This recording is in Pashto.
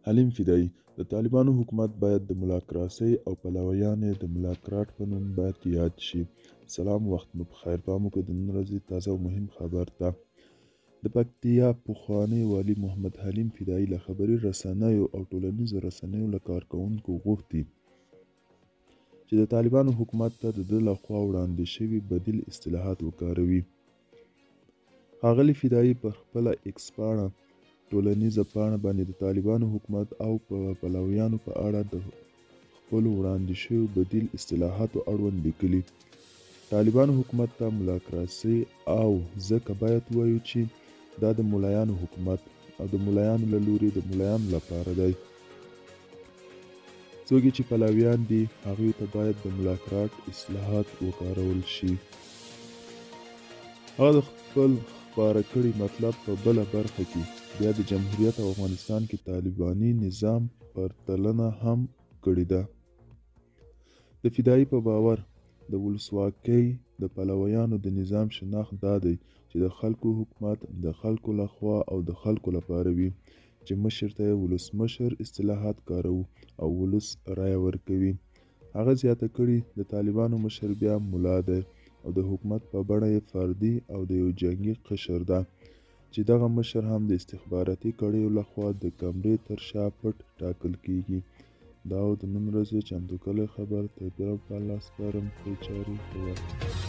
حلیم فدایي: د طالبانو حکومت باید د ملاکراسۍ او پلویان یې د ملاکراټ په نوم باید یاد شي. سلام، وخت مو بخیر. پام وکړئ د نن ورځې تازه او مهم خبر ته. د پکتیا پخوانی والي محمد حلیم فدایي له خبري رسنیو او ټولنیزو رسنیو له کارکوونکو غوښتي چې د طالبانو حکومت ته د ده لخوا وړاندې شوي بدیل اصطلاحات وکاروي. ښاغلي فدایي پر خپله ایکس ټولنیزه پاڼه باندې د طالبانو حکومت او پلویانو په اړه د خپلو وړاندې شویو بدیل اصطلاحاتو اړوند لیکلي: طالبانو حکومت ته ملاکراسي او ځکه باید ووایو چې دا د ملایانو حکومت او د ملایانو له لوري د ملایانو لپاره دی. څوک چې پلویان دي هغوی ته باید د ملاکراټ اصطلاحات وکارول شي. هغه د خپل خپاره کړي مطلب په بله برخه کې بیا د جمهوریت او افغانستان کې طالباني نظام پرتلنه هم کړې ده. د فدایي په باور د ولسواکۍ د پلویانو د نظام شناخت دا دی چې د خلکو حکومت د خلکو لخوا او د خلکو لپاره وي، چې مشر ته یې ولسمشر اصطلاحات کاروو او ولس رایه ورکوي. هغه زیاته کړي د طالبانو مشر بیا ملا دی او د حکومت په بڼه یې فردي او د یو جنګي قشر ده، چې دغه مشر هم د استخباراتي کړیو لخوا د کمرې تر شا پټ ټاکل کیږي. دا و د نن ورځې چمتو کلی خبر. تدبیر په الله سپارم. ښې چارې په وخت.